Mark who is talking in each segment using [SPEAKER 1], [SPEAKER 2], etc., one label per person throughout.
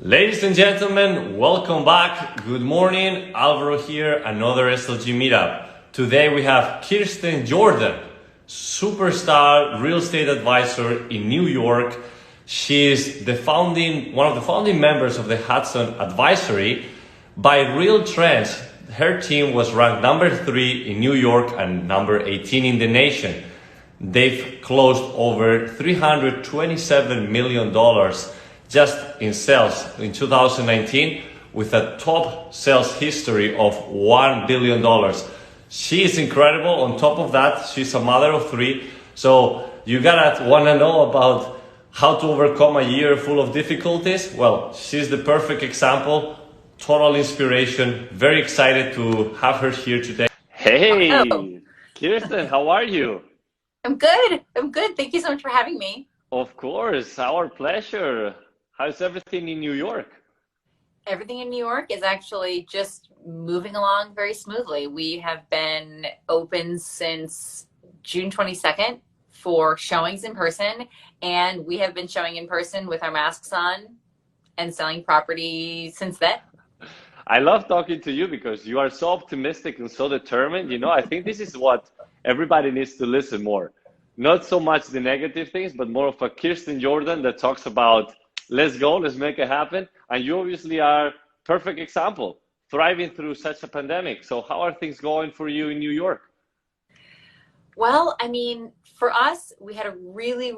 [SPEAKER 1] Ladies and gentlemen, welcome back. Good morning. Alvaro here, another SLG meetup. Today we have Kirsten Jordan, superstar real estate advisor in New York. She is one of the founding members of the Hudson Advisory. By real trends, her team was ranked number 3 in New York and number 18 in the nation. They've closed over $327 million just in sales in 2019, with a top sales history of $1 billion. She is incredible. On top of that, she's a mother of 3. So you gotta wanna know about how to overcome a year full of difficulties. Well, she's the perfect example, total inspiration. Very excited to have her here today. Hey,
[SPEAKER 2] Oh,
[SPEAKER 1] Kirsten, how are you?
[SPEAKER 2] I'm good. I'm good. Thank you so much for having me.
[SPEAKER 1] Of course, our pleasure. How's everything in New York?
[SPEAKER 2] Everything in New York is actually just moving along very smoothly. We have been open since June 22nd for showings in person, and we have been showing in person with our masks on and selling property since then.
[SPEAKER 1] I love talking to you because you are so optimistic and so determined. I think this is what everybody needs to listen more. Not so much the negative things, but more of a Kirsten Jordan that talks about let's go, let's make it happen. And you obviously are perfect example, thriving through such a pandemic. So how are things going for you in New York?
[SPEAKER 2] Well, I mean, for us, we had a really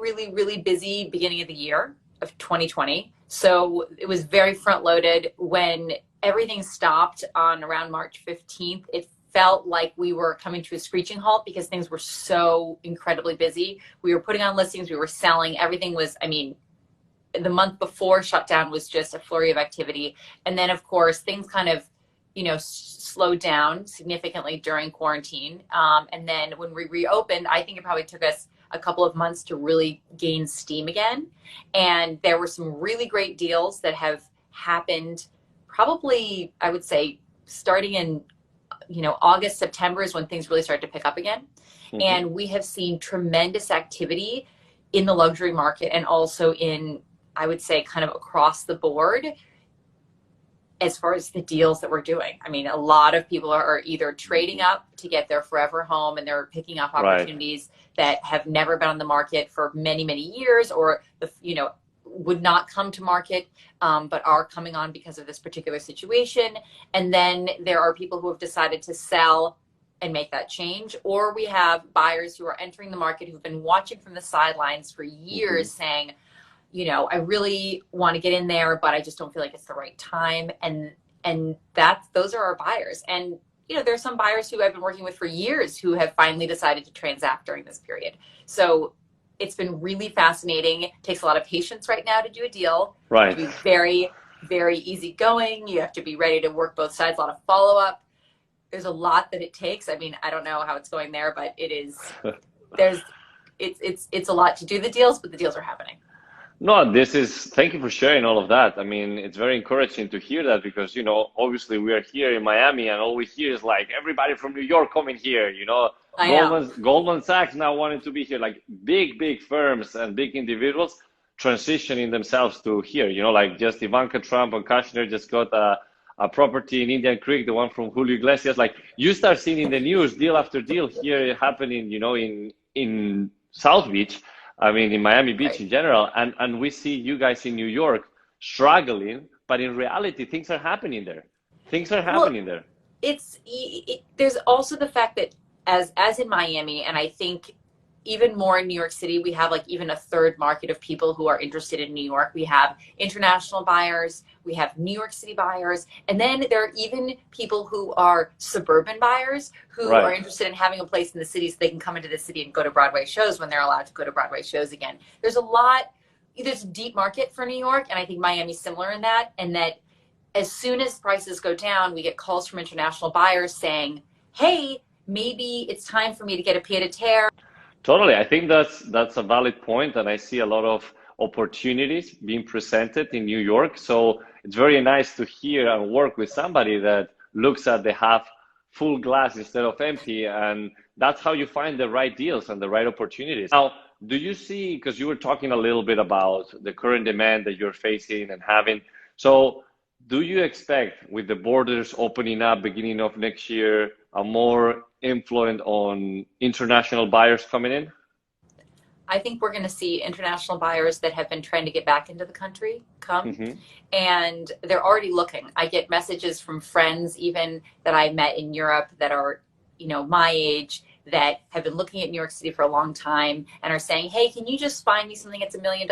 [SPEAKER 2] busy beginning of the year of 2020. So it was very front loaded. When everything stopped on around March 15th, it felt like we were coming to a screeching halt because things were so incredibly busy. We were putting on listings, we were selling, everything was, the month before shutdown was just a flurry of activity. And then of course things kind of, slowed down significantly during quarantine. And then when we reopened, I think it probably took us a couple of months to really gain steam again. And there were some really great deals that have happened probably, I would say, starting in, August, September is when things really started to pick up again. Mm-hmm. And we have seen tremendous activity in the luxury market and also in, I would say, kind of across the board as far as the deals that we're doing. A lot of people are either trading up to get their forever home and they're picking up opportunities that have never been on the market for many years, or would not come to market, but are coming on because of this particular situation. And then there are people who have decided to sell and make that change. Or we have buyers who are entering the market who've been watching from the sidelines for years, mm-hmm. saying, I really want to get in there, but I just don't feel like it's the right time. And those are our buyers. And, there's some buyers who I've been working with for years who have finally decided to transact during this period. So it's been really fascinating. It takes a lot of patience right now to do a deal.
[SPEAKER 1] Right.
[SPEAKER 2] You have to be very easygoing. You have to be ready to work both sides, a lot of follow-up. There's a lot that it takes. I don't know how it's going there, but it is, it's a lot to do the deals, but the deals are happening.
[SPEAKER 1] No, thank you for sharing all of that. It's very encouraging to hear that because, obviously we are here in Miami and all we hear is like everybody from New York coming here, Goldman Sachs now wanting to be here, like big firms and big individuals transitioning themselves to here, like just Ivanka Trump and Kushner just got a property in Indian Creek, the one from Julio Iglesias. Like you start seeing in the news deal after deal here happening, in South Beach. In Miami Beach in general, and we see you guys in New York struggling, but in reality, things are happening there.
[SPEAKER 2] There's also the fact that as in Miami, and I think even more in New York City, we have like even a third market of people who are interested in New York. We have international buyers, we have New York City buyers, and then there are even people who are suburban buyers who are interested in having a place in the city so they can come into the city and go to Broadway shows when they're allowed to go to Broadway shows again. There's a deep market for New York, and I think Miami's similar in that, and that as soon as prices go down, we get calls from international buyers saying, hey, maybe it's time for me to get a pied-à-terre.
[SPEAKER 1] Totally. I think that's a valid point, and I see a lot of opportunities being presented in New York. So it's very nice to hear and work with somebody that looks at the half full glass instead of empty, and that's how you find the right deals and the right opportunities. Now, do you see, because you were talking a little bit about the current demand that you're facing and having, So do you expect, with the borders opening up beginning of next year, a more influence on international buyers coming in?
[SPEAKER 2] I think we're going to see international buyers that have been trying to get back into the country come,
[SPEAKER 1] Mm-hmm.
[SPEAKER 2] and they're already looking. I get messages from friends even that I met in Europe that are, my age, that have been looking at New York City for a long time and are saying, "Hey, can you just find me something that's $1 million,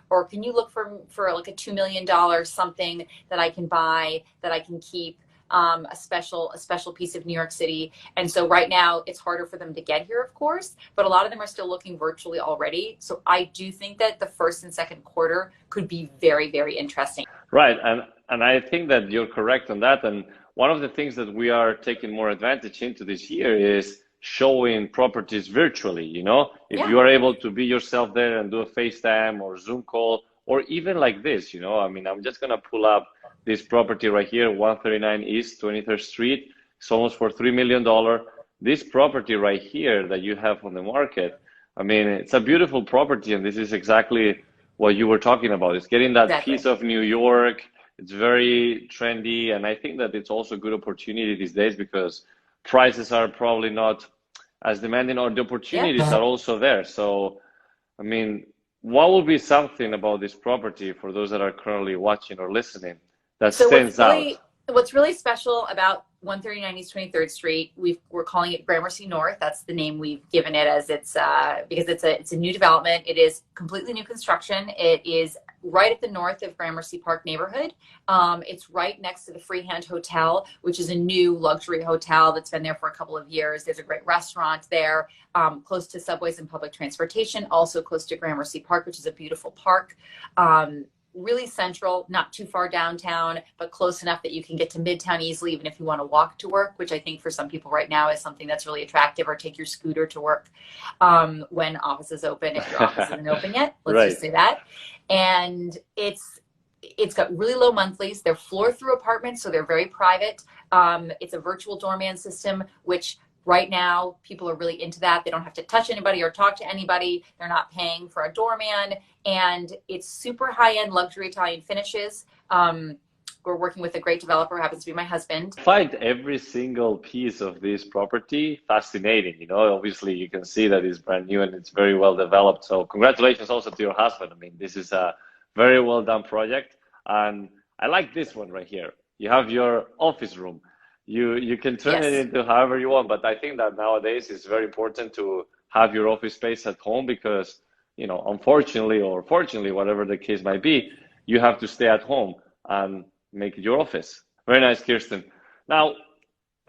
[SPEAKER 2] or can you look for like a $2 million something that I can buy, that I can keep, a special piece of New York City." And so right now it's harder for them to get here, of course, but a lot of them are still looking virtually already. So I do think that the first and second quarter could be very, very interesting.
[SPEAKER 1] Right, and I think that you're correct on that. And one of the things that we are taking more advantage into this year is showing properties virtually. If
[SPEAKER 2] Yeah.
[SPEAKER 1] you are able to be yourself there and do a FaceTime or Zoom call, or even like this, I mean, I'm just gonna pull up this property right here, 139 East 23rd Street. It's almost for $3 million. This property right here that you have on the market, I mean, it's a beautiful property, and this is exactly what you were talking about. It's getting that
[SPEAKER 2] Exactly.
[SPEAKER 1] piece of New York. It's very trendy, and I think that it's also a good opportunity these days because prices are probably not as demanding, or the
[SPEAKER 2] Yeah.
[SPEAKER 1] opportunities are also there. So, I mean, what will be something about this property for those that are currently watching or listening that
[SPEAKER 2] So
[SPEAKER 1] stands out?
[SPEAKER 2] what's really special about 139 East 23rd Street, we're calling it Gramercy North. That's the name we've given it, as it's because it's a new development. It is completely new construction. It is right at the north of Gramercy Park neighborhood. It's right next to the Freehand Hotel, which is a new luxury hotel that's been there for a couple of years. There's a great restaurant there, close to subways and public transportation, also close to Gramercy Park, which is a beautiful park. Really central, not too far downtown, but close enough that you can get to Midtown easily, even if you want to walk to work, which I think for some people right now is something that's really attractive, or take your scooter to work when offices open, if your office isn't open yet. Let's
[SPEAKER 1] Right.
[SPEAKER 2] just say that. And it's got really low monthlies. They're floor through apartments, so they're very private. It's a virtual doorman system, which right now people are really into that. They don't have to touch anybody or talk to anybody. They're not paying for a doorman, and it's super high-end luxury Italian finishes. We're working with a great developer, happens to be my husband.
[SPEAKER 1] I find every single piece of this property fascinating. Obviously you can see that it's brand new and it's very well developed. So congratulations also to your husband. I mean, this is a very well done project. And I like this one right here. You have your office room. You can turn it
[SPEAKER 2] Yes.
[SPEAKER 1] into however you want, but I think that nowadays it's very important to have your office space at home because, unfortunately or fortunately, whatever the case might be, you have to stay at home and make it your office. Very nice, Kirsten. Now,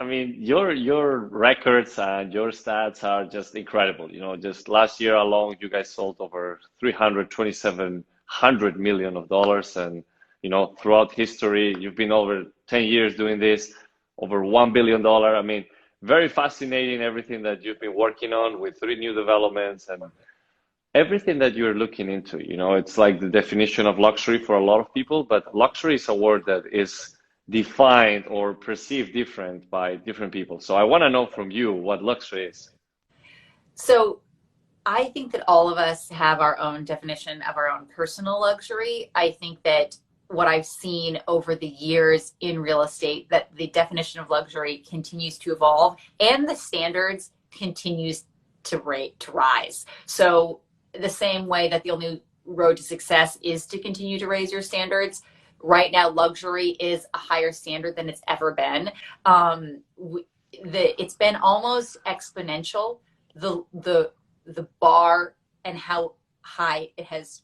[SPEAKER 1] I mean, your records and your stats are just incredible. Just last year alone, you guys sold over $327 million of dollars, and throughout history, you've been over 10 years doing this, over $1 billion. I mean, very fascinating everything that you've been working on with 3 new developments and everything that you're looking into. It's like the definition of luxury for a lot of people, but luxury is a word that is defined or perceived different by different people. So I want to know from you what luxury is.
[SPEAKER 2] So I think that all of us have our own definition of our own personal luxury. I think that what I've seen over the years in real estate, that the definition of luxury continues to evolve and the standards continues to rise. So the same way that the only road to success is to continue to raise your standards, right now luxury is a higher standard than it's ever been. It's been almost exponential, the bar and how high it has,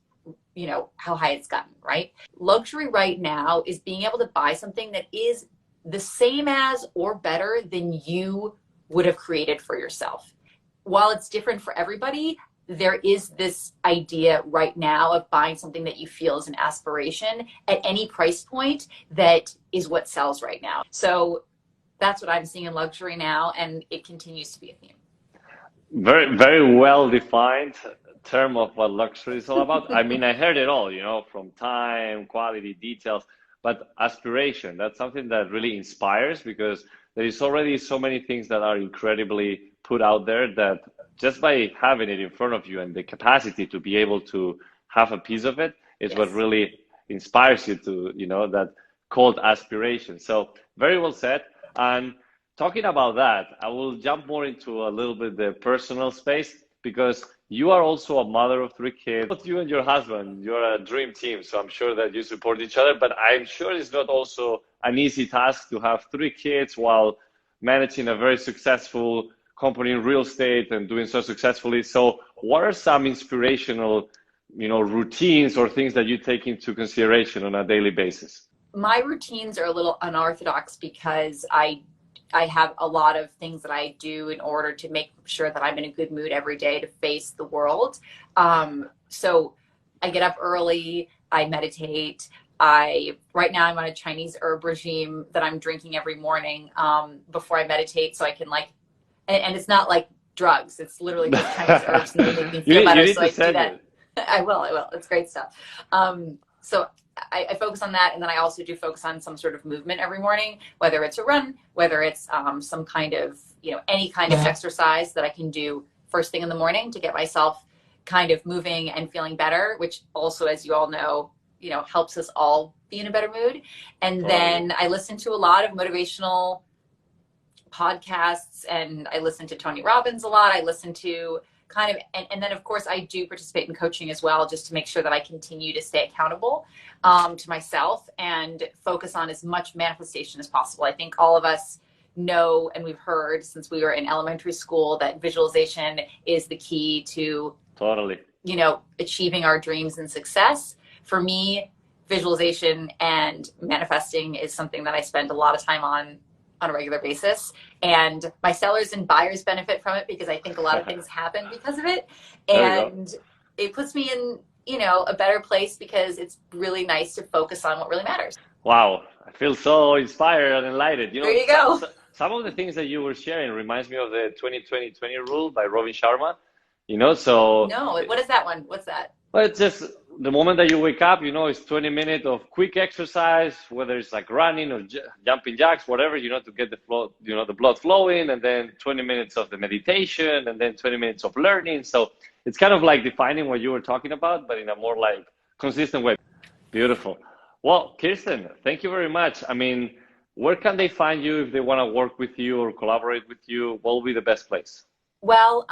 [SPEAKER 2] how high it's gotten, right? Luxury right now is being able to buy something that is the same as or better than you would have created for yourself. While it's different for everybody, there is this idea right now of buying something that you feel is an aspiration at any price point that is what sells right now. So that's what I'm seeing in luxury now, and it continues to be a theme.
[SPEAKER 1] Very, very well defined term of what luxury is all about. I mean, I heard it all, from time, quality, details, but aspiration, that's something that really inspires because there is already so many things that are incredibly put out there that just by having it in front of you and the capacity to be able to have a piece of it is what
[SPEAKER 2] Yes.
[SPEAKER 1] really inspires you to, that called aspiration. So very well said. And talking about that, I will jump more into a little bit the personal space, because you are also a mother of 3 kids. Both you and your husband, you're a dream team. So I'm sure that you support each other, but I'm sure it's not also an easy task to have 3 kids while managing a very successful company in real estate and doing so successfully. So what are some inspirational, routines or things that you take into consideration on a daily basis?
[SPEAKER 2] My routines are a little unorthodox because I have a lot of things that I do in order to make sure that I'm in a good mood every day to face the world. So I get up early, I meditate. Right now I'm on a Chinese herb regime that I'm drinking every morning before I meditate, so I can and it's not like drugs. It's literally just Chinese herbs and they make me feel better. So I do that. I will. It's great stuff. So I focus on that, and then I also do focus on some sort of movement every morning, whether it's a run, whether it's some kind of, any kind of exercise that I can do first thing in the morning to get myself kind of moving and feeling better, which also, as you all know, helps us all be in a better mood. And then I listen to a lot of motivational podcasts, and I listen to Tony Robbins a lot. I listen to and then of course I do participate in coaching as well, just to make sure that I continue to stay accountable to myself and focus on as much manifestation as possible. I think all of us know, and we've heard since we were in elementary school, that visualization is the key to achieving our dreams and success. For me, visualization and manifesting is something that I spend a lot of time on a regular basis, and my sellers and buyers benefit from it because I think a lot of things happen because of it, and it puts me in a better place because it's really nice to focus on what really matters.
[SPEAKER 1] Wow, I feel so inspired and enlightened.
[SPEAKER 2] There you go.
[SPEAKER 1] Some of the things that you were sharing reminds me of the 20-20-20 rule by Robin Sharma. So
[SPEAKER 2] no, what is that one? What's that?
[SPEAKER 1] Well, it's just the moment that you wake up, it's 20 minutes of quick exercise, whether it's like running or jumping jacks, whatever, to get the flow, the blood flowing, and then 20 minutes of the meditation, and then 20 minutes of learning. So it's kind of like defining what you were talking about, but in a more consistent way. Beautiful. Well, Kirsten, thank you very much. I mean, where can they find you if they want to work with you or collaborate with you? What will be the best place?
[SPEAKER 2] Well,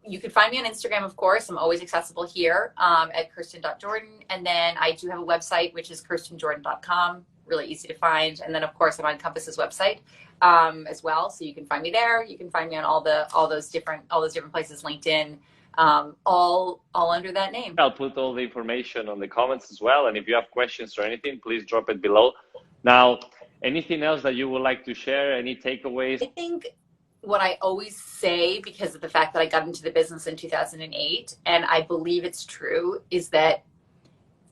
[SPEAKER 2] you can find me on Instagram, of course. I'm always accessible here at Kirsten.Jordan. And then I do have a website, which is KirstenJordan.com. Really easy to find. And then, of course, I'm on Compass's website as well. So you can find me there. You can find me on all those different places, LinkedIn, all under that name.
[SPEAKER 1] I'll put all the information on the comments as well. And if you have questions or anything, please drop it below. Now, anything else that you would like to share? Any takeaways?
[SPEAKER 2] I think what I always say, because of the fact that I got into the business in 2008, and I believe it's true, is that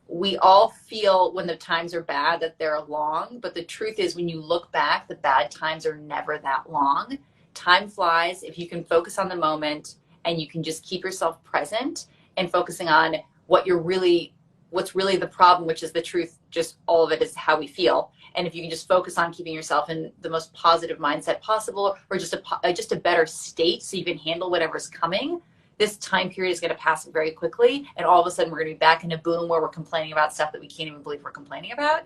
[SPEAKER 2] we all feel when the times are bad that they're long, but the truth is when you look back, the bad times are never that long. Time flies if you can focus on the moment and you can just keep yourself present and focusing on what's really the problem, which is the truth. Just all of it is how we feel. And if you can just focus on keeping yourself in the most positive mindset possible, or just a better state so you can handle whatever's coming, this time period is going to pass very quickly. And all of a sudden we're going to be back in a boom where we're complaining about stuff that we can't even believe we're complaining about.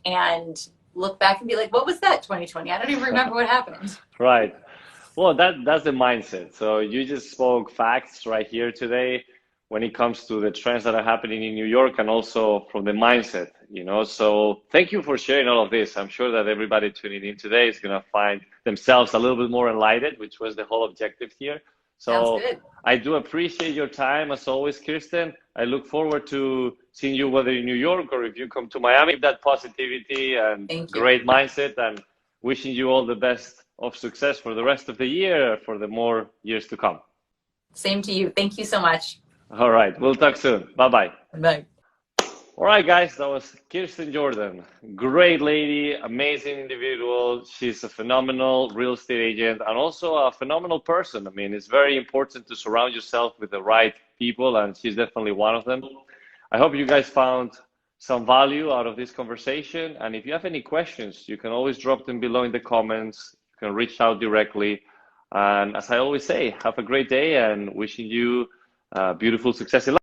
[SPEAKER 2] And look back and be like, what was that 2020? I don't even remember what happened.
[SPEAKER 1] Right. Well, that's the mindset. So you just spoke facts right here today when it comes to the trends that are happening in New York, and also from the mindset, So thank you for sharing all of this. I'm sure that everybody tuning in today is going to find themselves a little bit more enlightened, which was the whole objective here. So I do appreciate your time as always, Kirsten. I look forward to seeing you, whether in New York or if you come to Miami. That positivity and great mindset, and wishing you all the best of success for the rest of the year, for the more years to come.
[SPEAKER 2] Same to you. Thank you so much.
[SPEAKER 1] All right. We'll talk soon. Bye-bye.
[SPEAKER 2] Bye.
[SPEAKER 1] All right, guys. That was Kirsten Jordan. Great lady, amazing individual. She's a phenomenal real estate agent and also a phenomenal person. I mean, it's very important to surround yourself with the right people, and she's definitely one of them. I hope you guys found some value out of this conversation. And if you have any questions, you can always drop them below in the comments. You can reach out directly. And as I always say, have a great day, and wishing you beautiful success in life.